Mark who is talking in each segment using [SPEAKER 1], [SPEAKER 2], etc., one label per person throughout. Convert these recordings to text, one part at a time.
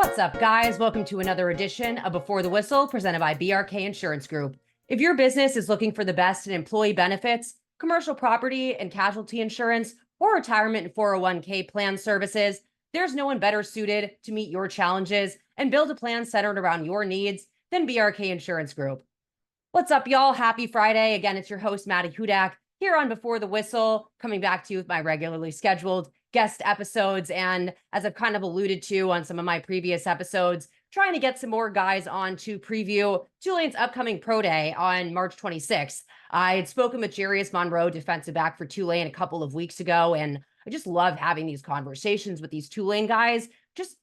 [SPEAKER 1] What's up, guys? Welcome to another edition of Before the Whistle presented by BRK Insurance Group. If your business is looking for the best in employee benefits, commercial property and casualty insurance, or retirement and 401k plan services, there's no one better suited to meet your challenges and build a plan centered around your needs than BRK Insurance Group. What's up, y'all? Happy Friday. Again, it's your host, Maddy Hudak, here on Before the Whistle, coming back to you with my regularly scheduled guest episodes. And as I've kind of alluded to on some of my previous episodes, trying to get some more guys on to preview Tulane's upcoming pro day on March 26th. I had spoken with Jarius Monroe, defensive back for Tulane, a couple of weeks ago, and I just love having these conversations with these Tulane guys.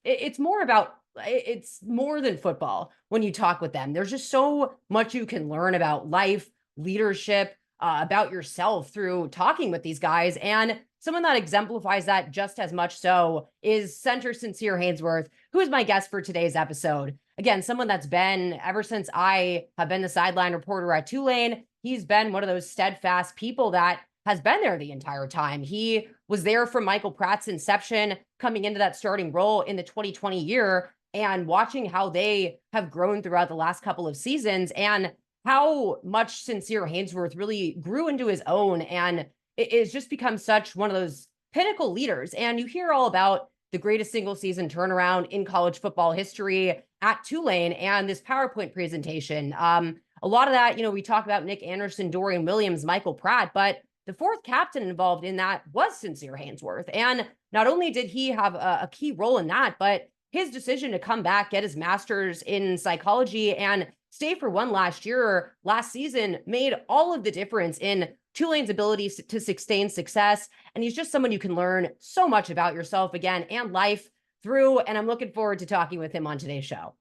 [SPEAKER 1] It's more about, it's more than football when you talk with them. There's just so much you can learn about life, leadership, about yourself through talking with these guys. And someone that exemplifies that just as much so is center Sincere Haynesworth, who is my guest for today's episode. Again, someone that's been, ever since I have been the sideline reporter at Tulane, he's been one of those steadfast people that has been there the entire time. He was there from Michael Pratt's inception, coming into that starting role in the 2020 year, and watching how they have grown throughout the last couple of seasons and how much Sincere Haynesworth really grew into his own. And it's just become such one of those pinnacle leaders. And you hear all about the greatest single season turnaround in college football history at Tulane and this PowerPoint presentation. A lot of that, we talk about Nick Anderson, Dorian Williams, Michael Pratt, but the fourth captain involved in that was Sincere Haynesworth. And not only did he have a key role in that, but his decision to come back, get his master's in psychology, and stay for one last season made all of the difference in Tulane's ability to sustain success. And he's just someone you can learn so much about yourself again and life through. And I'm looking forward to talking with him on today's show.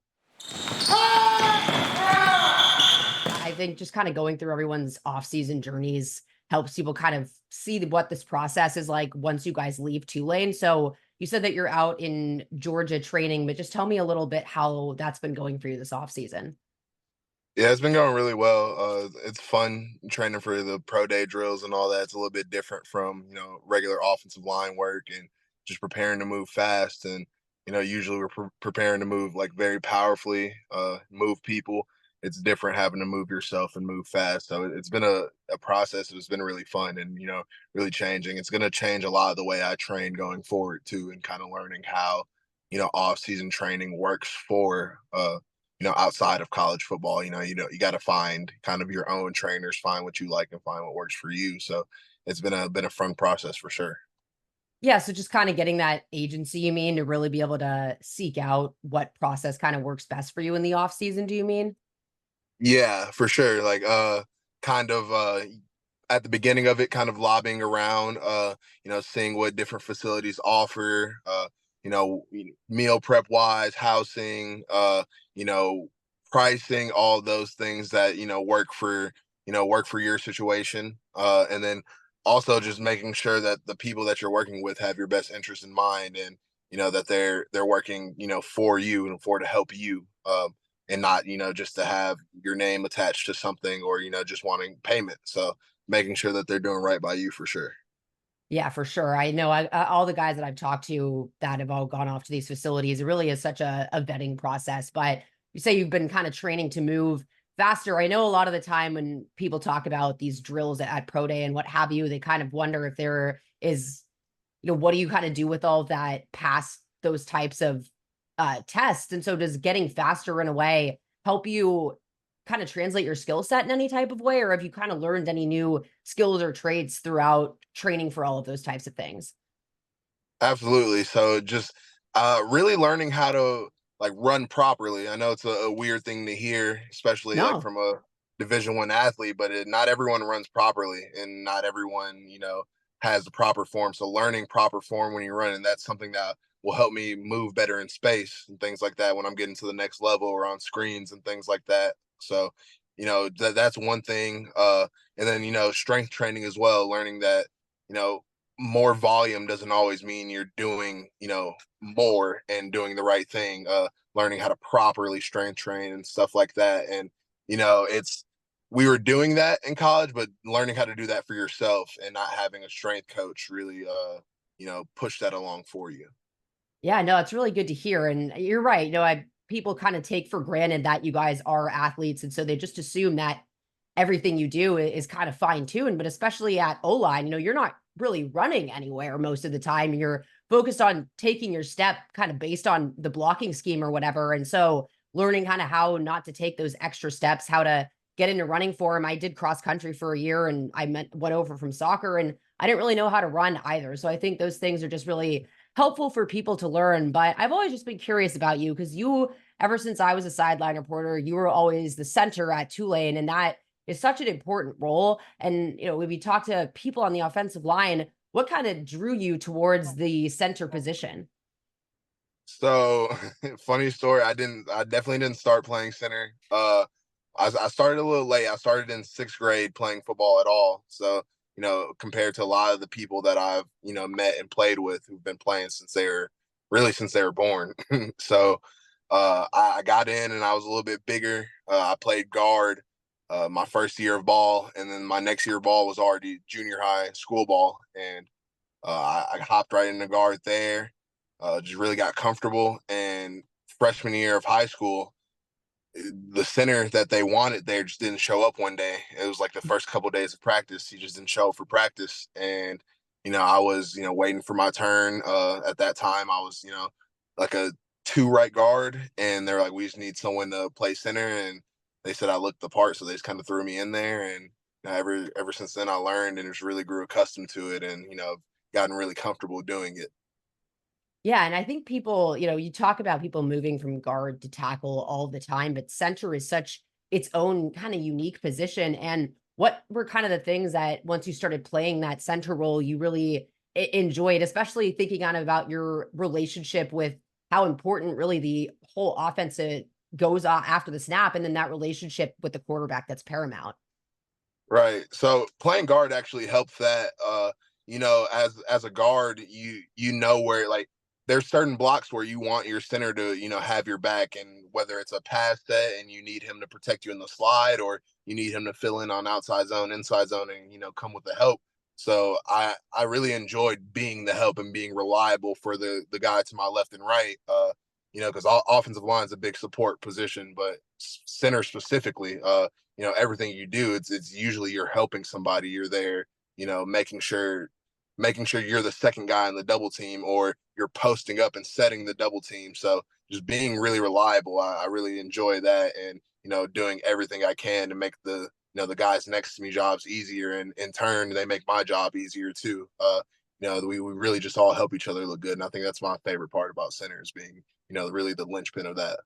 [SPEAKER 1] I think just kind of going through everyone's off-season journeys helps people kind of see what this process is like once you guys leave Tulane. So you said that you're out in Georgia training, but just tell me a little bit how that's been going for you this off-season.
[SPEAKER 2] Yeah, it's been going really well. It's fun training for the pro day drills and all that. It's a little bit different from, regular offensive line work and just preparing to move fast. And, usually we're preparing to move like very powerfully, move people. It's different having to move yourself and move fast. So it's been a process. It's been really fun and, really changing. It's going to change a lot of the way I train going forward too, and kind of learning how, off-season training works for, outside of college football. You got to find kind of your own trainers, find what you like and find what works for you. So it's been a fun process for sure.
[SPEAKER 1] Yeah, so just kind of getting that agency, you mean, to really be able to seek out what process kind of works best for you in the off season, do you mean?
[SPEAKER 2] Yeah, for sure. Like kind of at the beginning of it, kind of lobbying around, seeing what different facilities offer, meal prep wise, housing, pricing, all those things that, work for your situation. And then also just making sure that the people that you're working with have your best interest in mind, and, that they're working, for you and to help you. And not, just to have your name attached to something or, just wanting payment. So making sure that they're doing right by you for sure.
[SPEAKER 1] Yeah, for sure. I know all the guys that I've talked to that have all gone off to these facilities, it really is such a vetting process. But you say you've been kind of training to move faster. I know a lot of the time when people talk about these drills at Pro Day and what have you, they kind of wonder if there is, what do you kind of do with all of that past those types of tests? And so does getting faster in a way help you kind of translate your skill set in any type of way? Or have you kind of learned any new skills or traits throughout training for all of those types of things?
[SPEAKER 2] Absolutely. So just really learning how to like run properly. I know it's a weird thing to hear, especially like
[SPEAKER 1] No.
[SPEAKER 2] from a Division 1 athlete, but not everyone runs properly, and not everyone, has the proper form. So learning proper form when you run, and that's something that will help me move better in space and things like that when I'm getting to the next level or on screens and things like that. So, that's one thing. And then, strength training as well, learning that, you know, more volume doesn't always mean you're doing, more and doing the right thing. Learning how to properly strength train and stuff like that. And, it's, we were doing that in college, but learning how to do that for yourself and not having a strength coach really, push that along for you.
[SPEAKER 1] Yeah, no, it's really good to hear. And you're right. People kind of take for granted that you guys are athletes. And so they just assume that everything you do is kind of fine tuned. But especially at O line, you're not really running anywhere most of the time. You're focused on taking your step kind of based on the blocking scheme or whatever. And so learning kind of how not to take those extra steps, how to get into running form. I did cross country for a year and went over from soccer and I didn't really know how to run either. So I think those things are just really helpful for people to learn. But I've always just been curious about you because ever since I was a sideline reporter, you were always the center at Tulane, and that is such an important role. And when we talk to people on the offensive line, what kind of drew you towards the center position?
[SPEAKER 2] So funny story. I definitely didn't start playing center. I started a little late. I started in sixth grade playing football at all. So, compared to a lot of the people that I've, met and played with who've been playing since they were born. So, I got in and I was a little bit bigger. I played guard, my first year of ball. And then my next year of ball was already junior high school ball. And I hopped right into guard there. Just really got comfortable. And freshman year of high school, the center that they wanted there just didn't show up one day. It was like the first couple of days of practice, he just didn't show up for practice. And I was waiting for my turn. At that time, I was like a two right guard, and they're like, we just need someone to play center. And they said I looked the part, so they just kind of threw me in there. And ever since then, I learned and just really grew accustomed to it, and gotten really comfortable doing it.
[SPEAKER 1] Yeah, and I think people, you talk about people moving from guard to tackle all the time, but center is such its own kind of unique position. And what were kind of the things that once you started playing that center role, you really enjoyed, especially thinking on about your relationship with how important really the whole offense goes after the snap, and then that relationship with the quarterback that's paramount.
[SPEAKER 2] Right. So playing guard actually helps that. As a guard, you know where, like, there's certain blocks where you want your center to, have your back, and whether it's a pass set and you need him to protect you in the slide, or you need him to fill in on outside zone, inside zone, and come with the help. So I really enjoyed being the help and being reliable for the guy to my left and right. Because offensive line is a big support position, but center specifically, everything you do, it's usually you're helping somebody. You're there, making sure you're the second guy in the double team, or you're posting up and setting the double team. So just being really reliable, I really enjoy that. And doing everything I can to make the guys next to me jobs easier, and in turn they make my job easier too. We really just all help each other look good, and I think that's my favorite part about centers, being really the linchpin of that.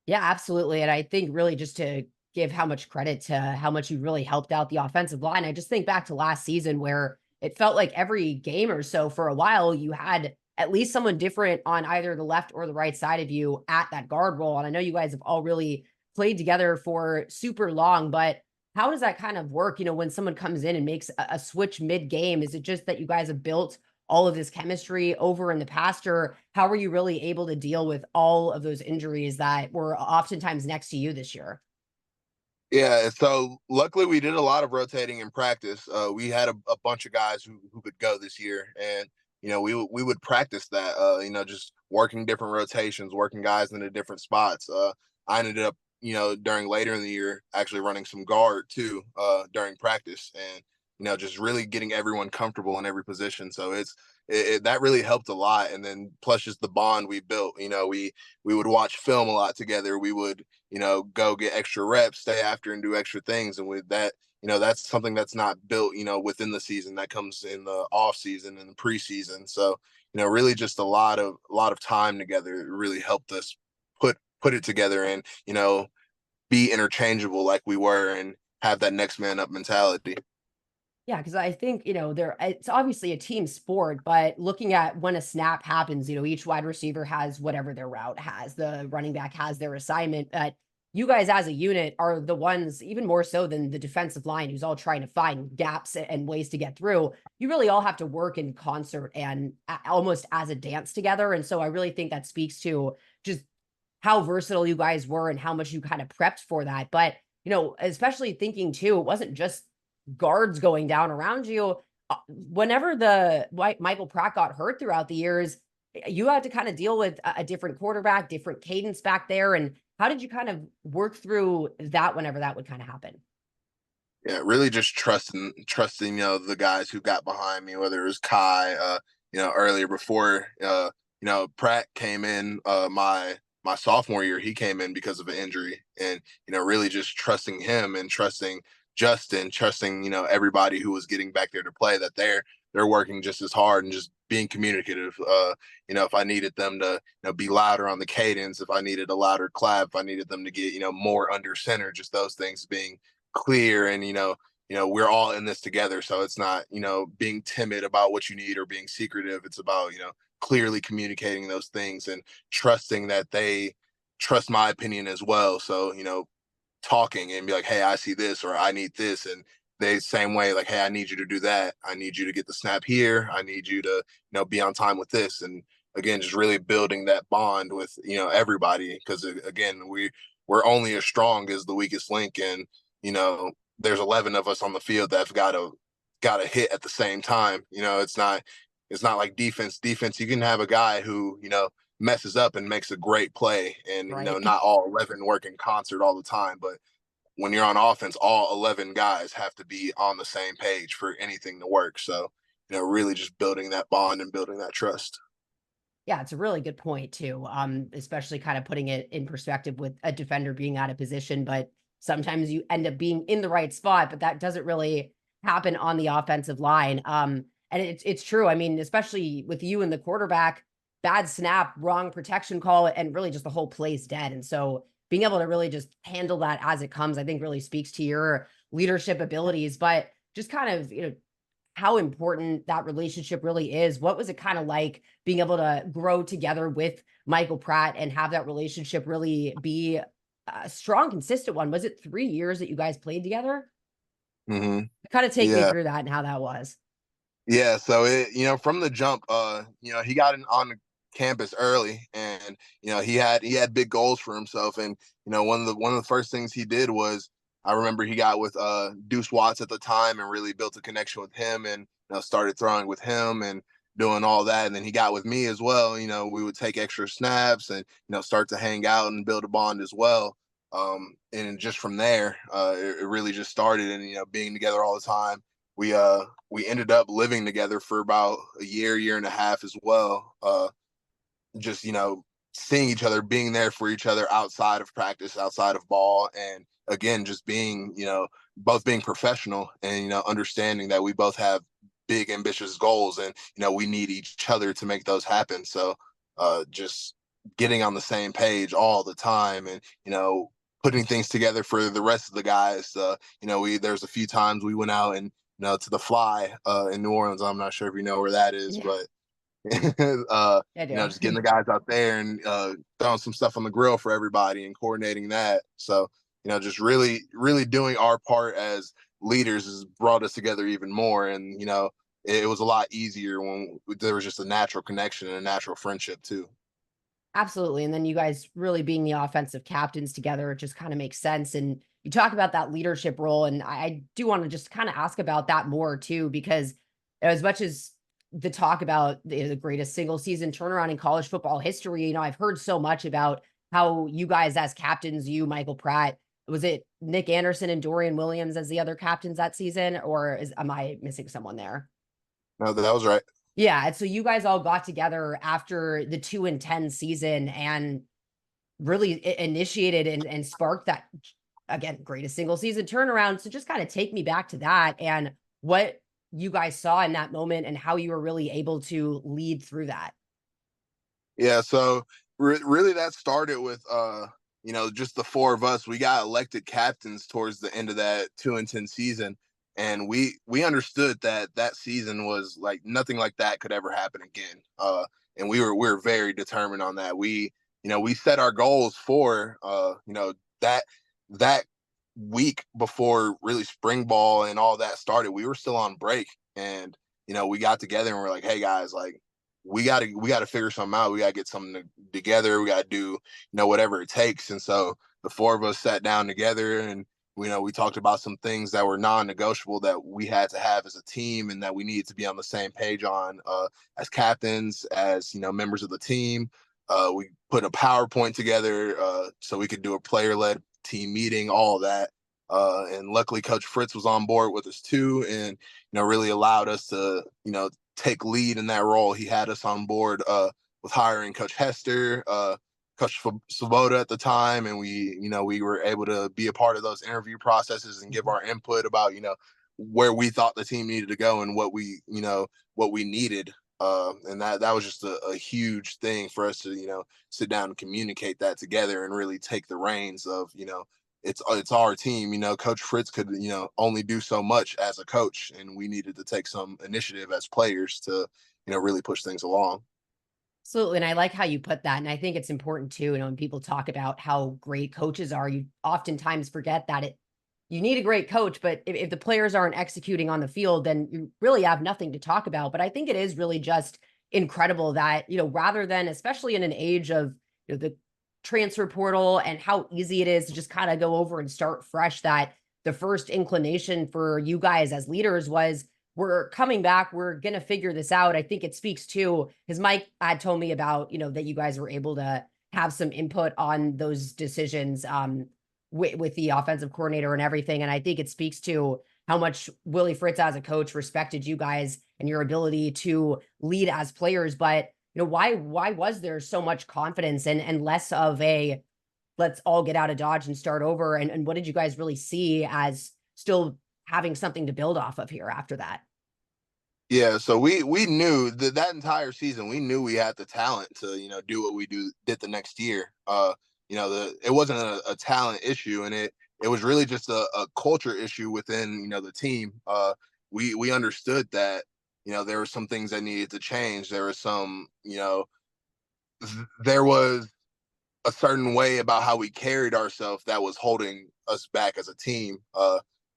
[SPEAKER 1] Yeah, absolutely. And I think really just to give how much credit to how much you really helped out the offensive line. I just think back to last season where it felt like every game or so for a while, you had at least someone different on either the left or the right side of you at that guard role. And I know you guys have all really played together for super long, but how does that kind of work? When someone comes in and makes a switch mid game, is it just that you guys have built all of this chemistry over in the past, or how were you really able to deal with all of those injuries that were oftentimes next to you this year?
[SPEAKER 2] Yeah, so luckily we did a lot of rotating in practice. We had a bunch of guys who could go this year, and we would practice that. Just working different rotations, working guys into different spots. I ended up, during later in the year, actually running some guard too during practice, and just really getting everyone comfortable in every position. So that really helped a lot. And then plus just the bond we built. We would watch film a lot together. We would go get extra reps, stay after and do extra things. And with that, that's something that's not built, within the season. That comes in the off season and the preseason. So, really just a lot of time together really helped us put it together, and, be interchangeable like we were, and have that next man up mentality.
[SPEAKER 1] Yeah, because I think, it's obviously a team sport, but looking at when a snap happens, each wide receiver has whatever their route has. The running back has their assignment. But you guys as a unit are the ones, even more so than the defensive line, who's all trying to find gaps and ways to get through. You really all have to work in concert and almost as a dance together. And so I really think that speaks to just how versatile you guys were and how much you kind of prepped for that. But, especially thinking too, it wasn't just guards going down around you. Whenever Michael Pratt got hurt throughout the years, you had to kind of deal with a different quarterback, different cadence back there. And how did you kind of work through that whenever that would kind of happen?
[SPEAKER 2] Yeah, really just trusting, the guys who got behind me, whether it was Kai, earlier before, Pratt came in, my sophomore year, he came in because of an injury, and really just trusting him and trusting Justin, trusting everybody who was getting back there to play, that they're working just as hard, and just being communicative. If I needed them to be louder on the cadence, if I needed a louder clap, if I needed them to get more under center, just those things being clear. And we're all in this together, so it's not being timid about what you need or being secretive. It's about clearly communicating those things and trusting that they trust my opinion as well. So talking and be like, hey, I see this, or I need this, and they same way, like, hey, I need you to do that, I need you to get the snap here, I need you to be on time with this. And again, just really building that bond with everybody, because again, we're only as strong as the weakest link. And there's 11 of us on the field that've got to hit at the same time. It's not like defense. You can have a guy who messes up and makes a great play, and
[SPEAKER 1] Right.
[SPEAKER 2] not all 11 work in concert all the time. But when you're on offense, all 11 guys have to be on the same page for anything to work. So really just building that bond and building that trust.
[SPEAKER 1] Yeah, it's a really good point too. Especially kind of putting it in perspective with a defender being out of position, but sometimes you end up being in the right spot, but that doesn't really happen on the offensive line. And it's true. I mean, especially with you and the quarterback, bad snap, wrong protection call, and really just the whole play's dead. And so being able to really just handle that as it comes, I think really speaks to your leadership abilities. But just kind of, how important that relationship really is. What was it kind of like being able to grow together with Michael Pratt and have that relationship really be a strong, consistent one? Was it 3 years that you guys played together?
[SPEAKER 2] Hmm.
[SPEAKER 1] Kind of take me
[SPEAKER 2] Yeah.
[SPEAKER 1] through that and how that was.
[SPEAKER 2] Yeah, so from the jump, he got on the campus early, and he had big goals for himself. And one of the first things he did was, I remember he got with Deuce Watts at the time and really built a connection with him, and started throwing with him and doing all that. And then he got with me as well. We would take extra snaps and start to hang out and build a bond as well. And just from there, it really just started, and being together all the time. We ended up living together for about a year and a half as well. Just seeing each other, being there for each other outside of practice, outside of ball, and again, just being both being professional, and understanding that we both have big ambitious goals, and we need each other to make those happen. So just getting on the same page all the time, and putting things together for the rest of the guys. There's a few times we went out and to the Fly in New Orleans. I'm not sure if you know where that is,
[SPEAKER 1] Yeah,
[SPEAKER 2] but
[SPEAKER 1] I do.
[SPEAKER 2] just getting the guys out there and throwing some stuff on the grill for everybody and coordinating that. So just really, really doing our part as leaders has brought us together even more. And it was a lot easier when there was just a natural connection and a natural friendship too.
[SPEAKER 1] Absolutely. And then you guys really being the offensive captains together, it just kind of makes sense. And you talk about that leadership role. And I do want to just kind of ask about that more too, because as much as the talk about the greatest single season turnaround in college football history, I've heard so much about how you guys as captains, you, Michael Pratt, was it Nick Anderson and Dorian Williams as the other captains that season? Or am I missing someone there?
[SPEAKER 2] No, that was right.
[SPEAKER 1] Yeah, and so you guys all got together after the 2-10 season and really initiated and sparked that, again, greatest single season turnaround. So just kind of take me back to that and what you guys saw in that moment and how you were really able to lead through that.
[SPEAKER 2] Yeah, so really that started with just the four of us. We got elected captains towards the end of that 2-10 season, and we understood that that season was like nothing like that could ever happen again. And we were very determined on that. We set our goals for that that week before really spring ball and all that started. We were still on break, and we got together and we're like, hey guys, like we gotta figure something out. We gotta get something together. We gotta do whatever it takes. And so the four of us sat down together, and we talked about some things that were non-negotiable that we had to have as a team and that we needed to be on the same page on, as captains, as members of the team. We put a PowerPoint together so we could do a player-led team meeting, all of that. And luckily, Coach Fritz was on board with us too, and really allowed us to take lead in that role. He had us on board with hiring Coach Hester, Coach Svoboda at the time, and we were able to be a part of those interview processes and give our input about where we thought the team needed to go and what we needed. And that was just a huge thing for us to sit down and communicate that together and really take the reins of it's our team. Coach Fritz could only do so much as a coach, and we needed to take some initiative as players to really push things along.
[SPEAKER 1] Absolutely. And I like how you put that. And I think it's important too, when people talk about how great coaches are, you oftentimes forget that you need a great coach, but if the players aren't executing on the field, then you really have nothing to talk about. But I think it is really just incredible that, rather than, especially in an age of the transfer portal and how easy it is to just kind of go over and start fresh, that the first inclination for you guys as leaders was, we're coming back, we're going to figure this out. I think it speaks to, because Mike had told me about, that you guys were able to have some input on those decisions with the offensive coordinator and everything. And I think it speaks to how much Willie Fritz as a coach respected you guys and your ability to lead as players. But, why was there so much confidence and less of a, let's all get out of Dodge and start over? And what did you guys really see as still having something to build off of here after that?
[SPEAKER 2] Yeah, so we knew that entire season we knew we had the talent to do what we did the next year. It wasn't a talent issue, and it was really just a culture issue within the team. We understood that there were some things that needed to change. There was there was a certain way about how we carried ourselves that was holding us back as a team.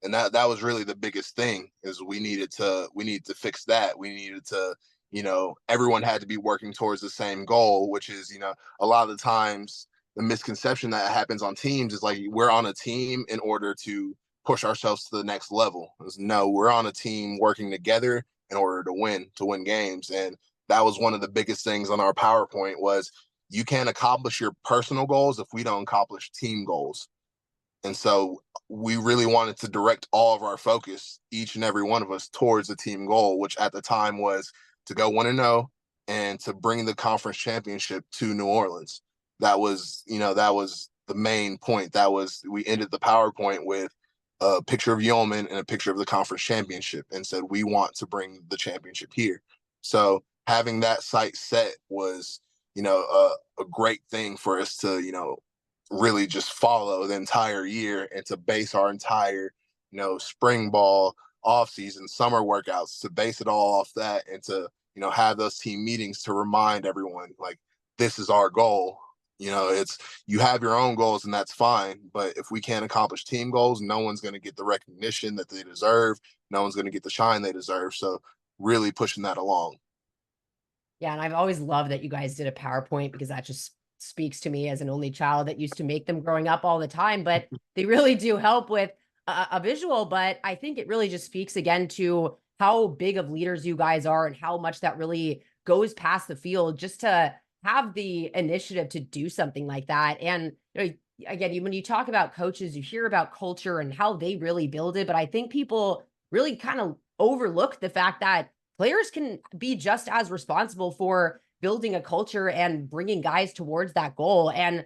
[SPEAKER 2] And that was really the biggest thing, is we needed to fix that. We needed to, everyone had to be working towards the same goal, which is, a lot of the times the misconception that happens on teams is like, we're on a team in order to push ourselves to the next level. No, we're on a team working together in order to win games. And that was one of the biggest things on our PowerPoint was, you can't accomplish your personal goals if we don't accomplish team goals. And so we really wanted to direct all of our focus, each and every one of us, towards the team goal, which at the time was to go 1-0 and to bring the conference championship to New Orleans. That was the main point. We ended the PowerPoint with a picture of Yeoman and a picture of the conference championship and said, we want to bring the championship here. So having that site set was, a great thing for us to, really just follow the entire year and to base our entire, spring ball, off season, summer workouts, to base it all off that, and to, have those team meetings to remind everyone, like, this is our goal. It's, you have your own goals and that's fine. But if we can't accomplish team goals, no one's going to get the recognition that they deserve. No one's going to get the shine they deserve. So really pushing that along.
[SPEAKER 1] Yeah, and I've always loved that you guys did a PowerPoint, because that just speaks to me as an only child that used to make them growing up all the time. But they really do help with a visual. But I think it really just speaks again to how big of leaders you guys are and how much that really goes past the field just to have the initiative to do something like that. And again, when you talk about coaches, you hear about culture and how they really build it. But I think people really kind of overlook the fact that players can be just as responsible for building a culture and bringing guys towards that goal. And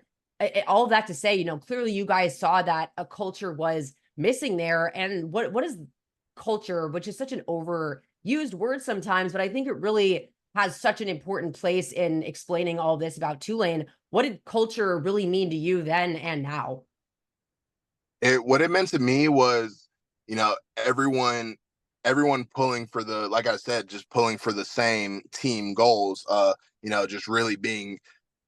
[SPEAKER 1] all of that to say, clearly you guys saw that a culture was missing there. And what is culture, which is such an overused word sometimes, but I think it really has such an important place in explaining all this about Tulane. What did culture really mean to you then and now?
[SPEAKER 2] What it meant to me was, everyone pulling for the, like I said, just pulling for the same team goals. Just really being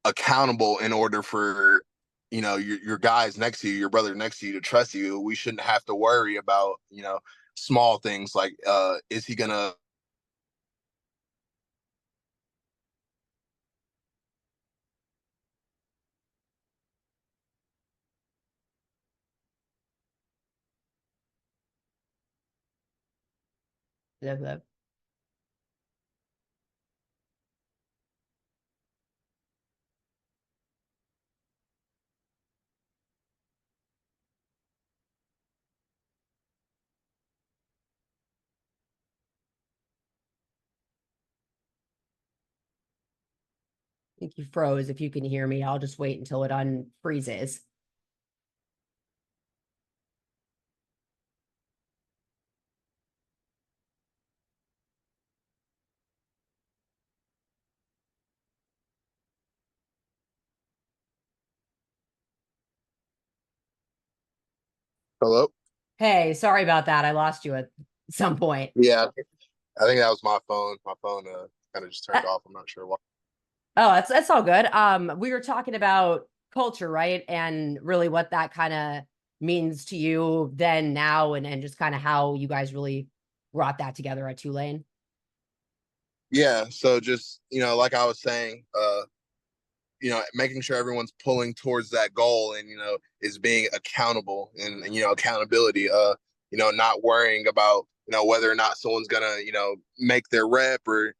[SPEAKER 2] accountable in order for your guys next to you, your brother next to you, to trust you. We shouldn't have to worry about small things like, is he gonna
[SPEAKER 1] The- I think you froze. If you can hear me, I'll just wait until it unfreezes.
[SPEAKER 2] Hello.
[SPEAKER 1] Hey, sorry about that. I lost you at some point.
[SPEAKER 2] Yeah, I think that was my phone. My phone kind of just
[SPEAKER 1] Uh,
[SPEAKER 2] turned off. I'm not sure why.
[SPEAKER 1] Oh, that's all good. We were talking about culture, right? And really what that kind of means to you then, now, and just kind of how you guys really brought that together at Tulane.
[SPEAKER 2] Yeah, so just like I was saying, making sure everyone's pulling towards that goal and is being accountable and accountability. Not worrying about whether or not someone's gonna make their rep or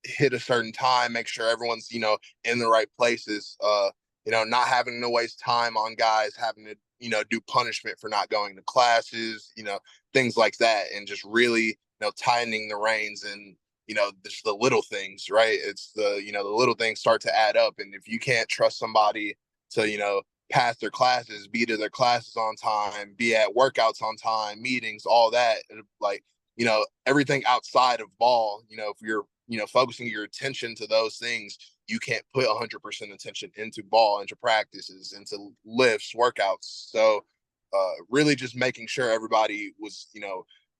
[SPEAKER 2] hit a certain time. Make sure everyone's in the right places. Not having to waste time on guys having to do punishment for not going to classes. Things like that, and just really tightening the reins and just the little things, right? It's the little things start to add up. And if you can't trust somebody to, pass their classes, be to their classes on time, be at workouts on time, meetings, all that, like, everything outside of ball, if you're, focusing your attention to those things, you can't put 100% attention into ball, into practices, into lifts, workouts. So, really just making sure everybody was,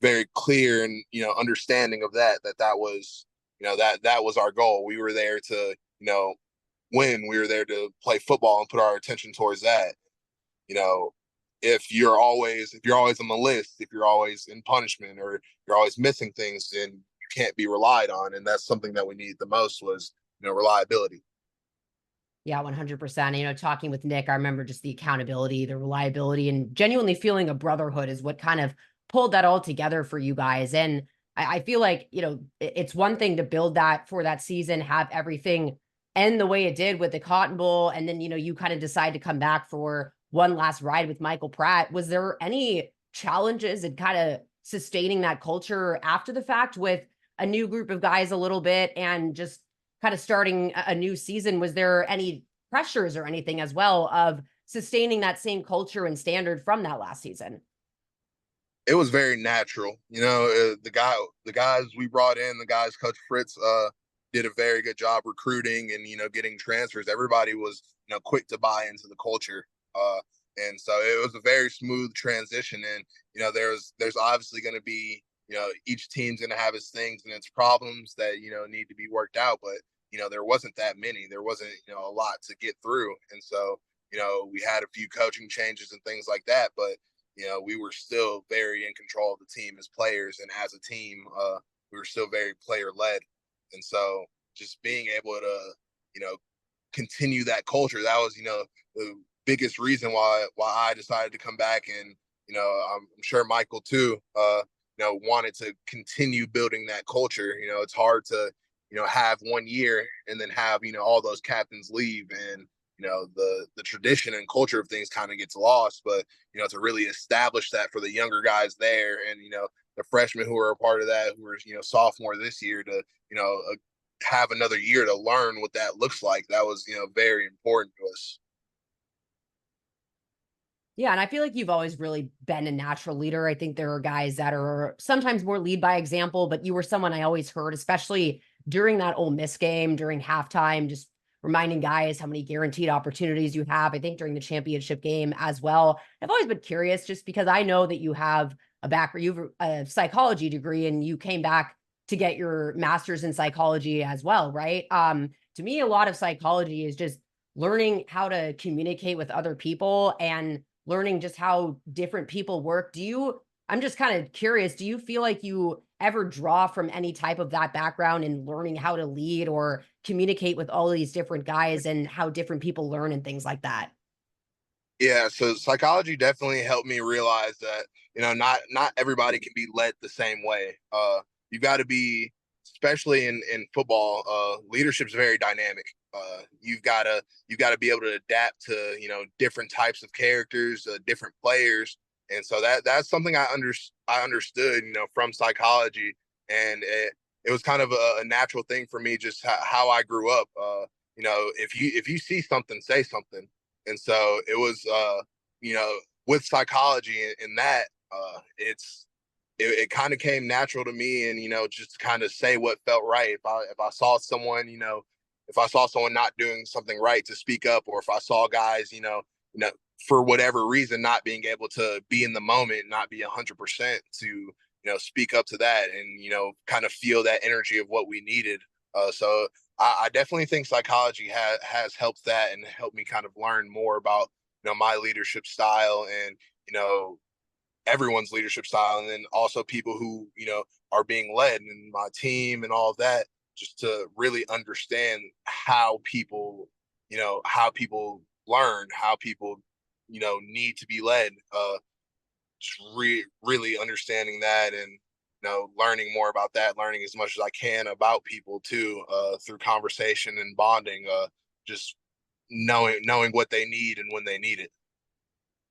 [SPEAKER 2] very clear and understanding of that was that was our goal. We were there to win. We were there to play football and put our attention towards that. you know if you're always on the list, if you're always in punishment, or you're always missing things, then you can't be relied on. And that's something that we needed the most, was reliability.
[SPEAKER 1] Yeah, 100%. Talking with Nick, I remember just the accountability, the reliability, and genuinely feeling a brotherhood is what kind of pulled that all together for you guys. And I feel like, it's one thing to build that for that season, have everything end the way it did with the Cotton Bowl. And then, you kind of decide to come back for one last ride with Michael Pratt. Was there any challenges in kind of sustaining that culture after the fact with a new group of guys a little bit, and just kind of starting a new season? Was there any pressures or anything as well of sustaining that same culture and standard from that last season?
[SPEAKER 2] It was very natural. The guys we brought in, the guys Coach Fritz did a very good job recruiting and getting transfers. Everybody was quick to buy into the culture, and so it was a very smooth transition. And there's obviously going to be each team's going to have its things and its problems that need to be worked out, but there wasn't that many. There wasn't a lot to get through, and so we had a few coaching changes and things like that, but we were still very in control of the team as players, and as a team, we were still very player led. And so just being able to, continue that culture, that was, the biggest reason why I decided to come back. And, I'm sure Michael too, wanted to continue building that culture. It's hard to, have 1 year and then have, all those captains leave, and, the tradition and culture of things kind of gets lost. But to really establish that for the younger guys there, and the freshmen who are a part of that, who are sophomore this year, to have another year to learn what that looks like, that was very important to us.
[SPEAKER 1] Yeah, and I feel like you've always really been a natural leader. I think there are guys that are sometimes more lead by example, but you were someone I always heard, especially during that Ole Miss game, during halftime, just reminding guys how many guaranteed opportunities you have. I think during the championship game as well. I've always been curious, just because I know that you have a psychology degree, and you came back to get your master's in psychology as well, right? To me, a lot of psychology is just learning how to communicate with other people and learning just how different people work. I'm just kind of curious, do you feel like you ever draw from any type of that background in learning how to lead or communicate with all these different guys, and how different people learn and things like that?
[SPEAKER 2] Yeah, so psychology definitely helped me realize that not everybody can be led the same way. got to be, especially in football, leadership's very dynamic. You've got to be able to adapt to, different types of characters, different players. And so that's something I understood, from psychology. And it was kind of a natural thing for me, just how I grew up. If you see something, say something. And so it was, with psychology and that, it kind of came natural to me, and just kind of say what felt right. If I saw someone, if I saw someone not doing something right, to speak up, or if I saw guys, for whatever reason not being able to be in the moment, not be 100%, to speak up to that, and kind of feel that energy of what we needed. So I definitely think psychology has helped that, and helped me kind of learn more about my leadership style, and everyone's leadership style, and then also people who are being led, and my team and all of that, just to really understand how people learn, how people need to be led. Just really understanding that, and learning more about that, learning as much as I can about people too, through conversation and bonding, just knowing what they need and when they need it.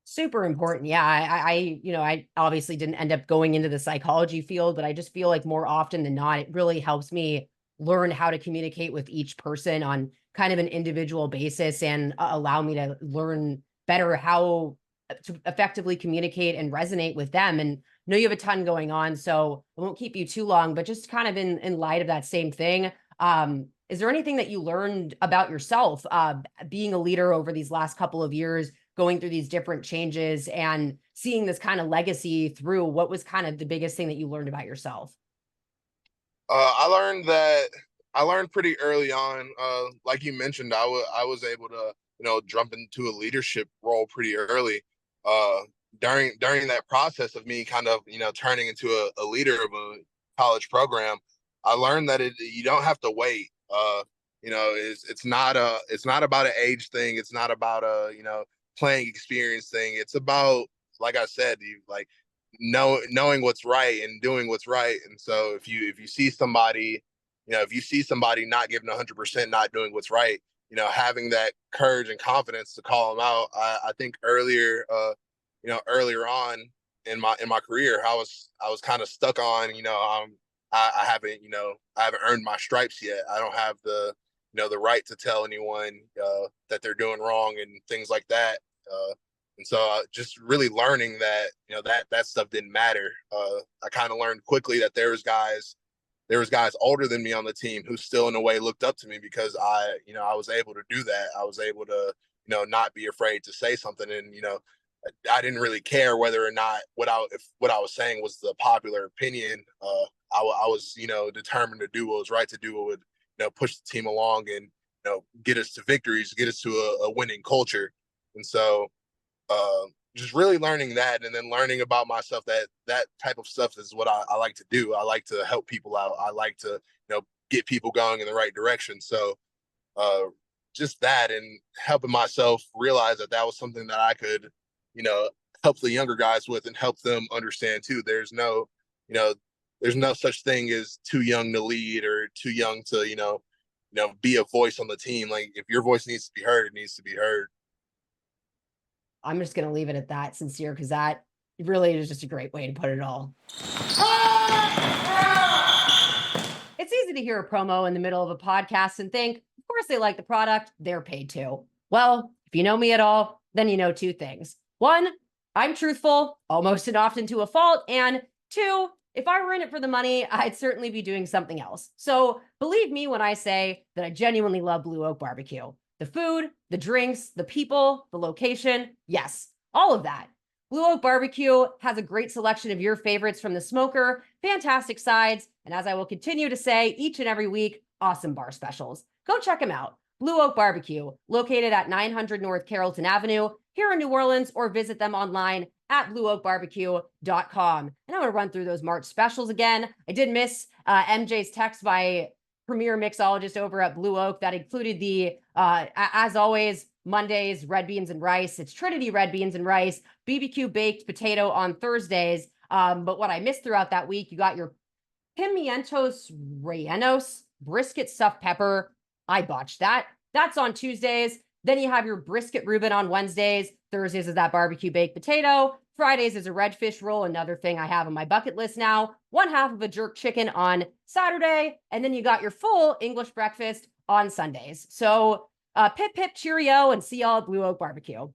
[SPEAKER 1] Super important. Yeah. I obviously didn't end up going into the psychology field, but I just feel like more often than not, it really helps me learn how to communicate with each person on kind of an individual basis, and allow me to learn better how to effectively communicate and resonate with them. And I know you have a ton going on, so I won't keep you too long, but just kind of in light of that same thing, is there anything that you learned about yourself, being a leader over these last couple of years, going through these different changes and seeing this kind of legacy through? What was kind of the biggest thing that you learned about yourself?
[SPEAKER 2] I learned pretty early on. Like you mentioned, I was able to jump into a leadership role pretty early. Uh, during that process of me kind of turning into a leader of a college program, I learned that you don't have to wait. It's not about an age thing. It's not about a playing experience thing. It's about, like I said, knowing what's right and doing what's right. And so if you see somebody, if you see somebody not giving 100%, not doing what's right, having that courage and confidence to call them out. I think earlier on in my career, I was kind of stuck on, I haven't, I haven't earned my stripes yet. I don't have the right to tell anyone that they're doing wrong and things like that. And so just really learning that, that stuff didn't matter. I kind of learned quickly that there was guys older than me on the team who still in a way looked up to me, because I was able to do that. I was able to, not be afraid to say something. And, I didn't really care whether or not what I was saying was the popular opinion. I was, determined to do what was right to do, what would, push the team along, and, get us to victories, get us to a winning culture. And so, just really learning that, and then learning about myself, that type of stuff is what I like to do. I like to help people out. I like to, get people going in the right direction. So, just that, and helping myself realize that was something that I could, help the younger guys with, and help them understand too. There's no such thing as too young to lead, or too young to, be a voice on the team. Like, if your voice needs to be heard, it needs to be heard.
[SPEAKER 1] I'm just going to leave it at that, Sincere, because that really is just a great way to put it all. It's easy to hear a promo in the middle of a podcast and think, of course they like the product, they're paid to. Well, if you know me at all, then you know two things. One, I'm truthful, almost and often to a fault. And two, if I were in it for the money, I'd certainly be doing something else. So believe me when I say that I genuinely love Blue Oak Barbecue. The food, the drinks, the people, the location, yes, all of that. Blue Oak Barbecue has a great selection of your favorites from the smoker, fantastic sides, and as I will continue to say each and every week, awesome bar specials. Go check them out. Blue Oak Barbecue, located at 900 North Carrollton Avenue here in New Orleans, or visit them online at blueoakbarbecue.com. And I'm going to run through those March specials again. I did miss MJ's text by premier mixologist over at Blue Oak that included the, as always, Mondays, red beans and rice. It's Trinity red beans and rice, BBQ baked potato on Thursdays. But what I missed throughout that week, you got your pimientos rellenos, brisket stuffed pepper. I botched that. That's on Tuesdays. Then you have your brisket Reuben on Wednesdays. Thursdays is that barbecue baked potato. Fridays is a redfish roll, another thing I have on my bucket list now. One half of a jerk chicken on Saturday. And then you got your full English breakfast on Sundays. So pip, pip, cheerio, and see y'all at Blue Oak Barbecue.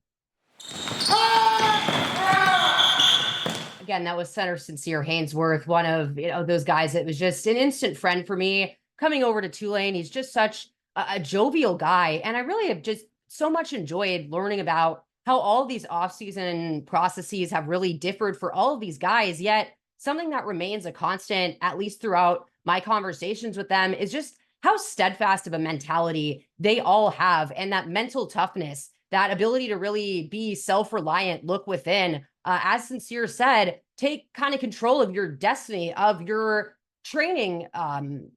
[SPEAKER 1] Again, that was Senator Sincere Haynesworth, one of those guys that was just an instant friend for me coming over to Tulane. He's just such a jovial guy. And I really have just so much enjoyed learning about how all these offseason processes have really differed for all of these guys. Yet something that remains a constant, at least throughout my conversations with them, is just how steadfast of a mentality they all have, and that mental toughness, that ability to really be self-reliant, look within. As Sincere said, take kind of control of your destiny, of your training,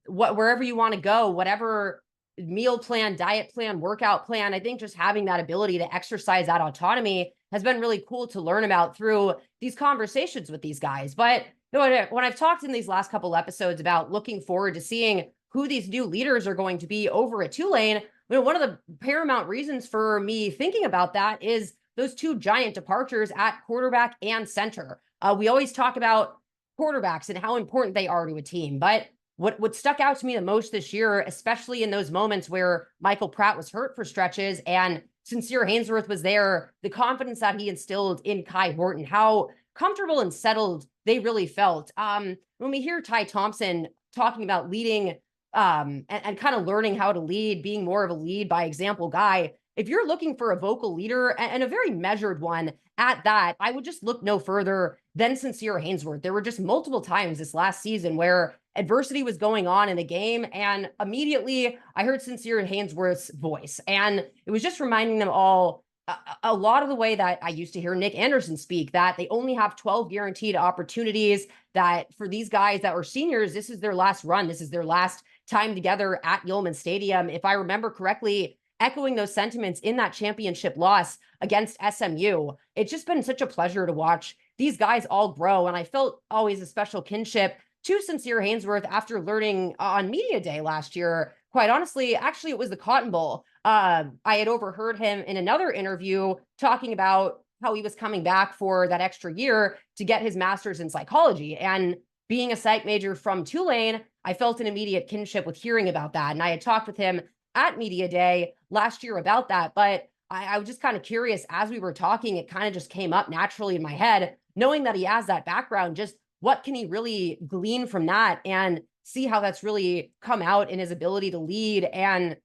[SPEAKER 1] wherever you want to go, whatever meal plan, diet plan, workout plan. I think just having that ability to exercise that autonomy has been really cool to learn about through these conversations with these guys. But when I've talked in these last couple episodes about looking forward to seeing who these new leaders are going to be over at Tulane, one of the paramount reasons for me thinking about that is those two giant departures at quarterback and center. We always talk about quarterbacks and how important they are to a team, but what stuck out to me the most this year, especially in those moments where Michael Pratt was hurt for stretches and Sincere Haynesworth was there, the confidence that he instilled in Kai Horton, how comfortable and settled they really felt. When we hear Ty Thompson talking about leading and kind of learning how to lead, being more of a lead by example guy, if you're looking for a vocal leader and a very measured one at that, I would just look no further than Sincere Haynesworth. There were just multiple times this last season where adversity was going on in the game, and immediately I heard Sincere Haynesworth's voice. And it was just reminding them all a lot of the way that I used to hear Nick Anderson speak, that they only have 12 guaranteed opportunities, that for these guys that were seniors, this is their last run. This is their last time together at Yulman Stadium. If I remember correctly, echoing those sentiments in that championship loss against SMU. It's just been such a pleasure to watch these guys all grow. And I felt always a special kinship to Sincere Haynesworth after learning on Media Day last year. Quite honestly, actually, it was the Cotton Bowl. I had overheard him in another interview talking about how he was coming back for that extra year to get his master's in psychology. And being a psych major from Tulane, I felt an immediate kinship with hearing about that. And I had talked with him at Media Day last year about that. But I was just kind of curious as we were talking, it kind of just came up naturally in my head, knowing that he has that background, just what can he really glean from that and see how that's really come out in his ability to lead and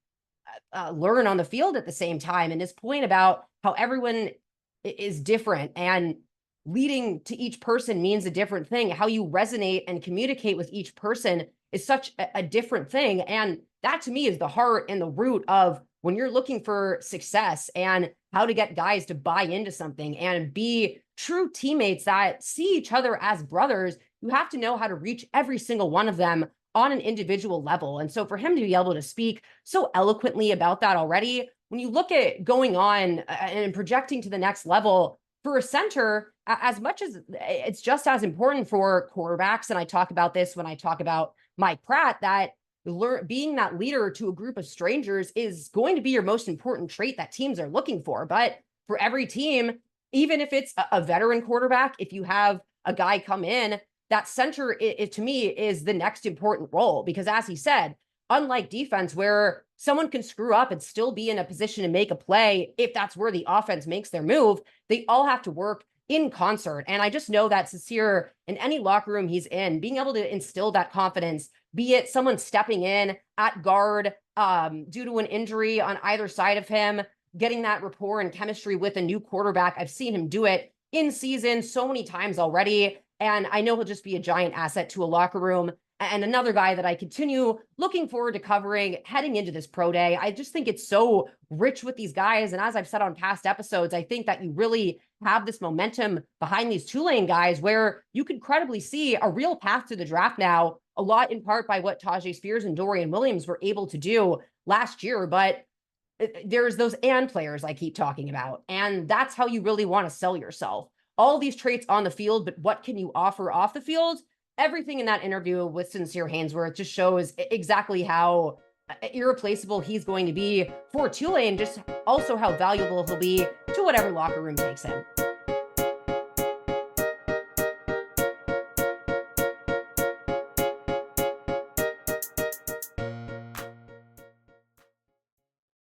[SPEAKER 1] learn on the field at the same time. And his point about how everyone is different and leading to each person means a different thing. How you resonate and communicate with each person is such a different thing. And that to me is the heart and the root of when you're looking for success and how to get guys to buy into something and be true teammates that see each other as brothers. You have to know how to reach every single one of them on an individual level. And so for him to be able to speak so eloquently about that already, when you look at going on and projecting to the next level for a center, as much as it's just as important for quarterbacks, and I talk about this when I talk about Mike Pratt, that being that leader to a group of strangers is going to be your most important trait that teams are looking for. But for every team, even if it's a veteran quarterback, if you have a guy come in, that center, to me, is the next important role. Because as he said, unlike defense, where someone can screw up and still be in a position to make a play, if that's where the offense makes their move, they all have to work in concert. And I just know that Sincere, in any locker room he's in, being able to instill that confidence, be it someone stepping in at guard due to an injury on either side of him, getting that rapport and chemistry with a new quarterback. I've seen him do it in season so many times already. And I know he'll just be a giant asset to a locker room. And another guy that I continue looking forward to covering heading into this pro day. I just think it's so rich with these guys. And as I've said on past episodes, I think that you really have this momentum behind these Tulane guys where you could credibly see a real path to the draft now, a lot in part by what Tajay Spears and Dorian Williams were able to do last year. But there's those and players I keep talking about. And that's how you really want to sell yourself. All these traits on the field, but what can you offer off the field? everything in that interview with Sincere Haynesworth just shows exactly how irreplaceable he's going to be for Tulane, just also how valuable he'll be to whatever locker room takes him.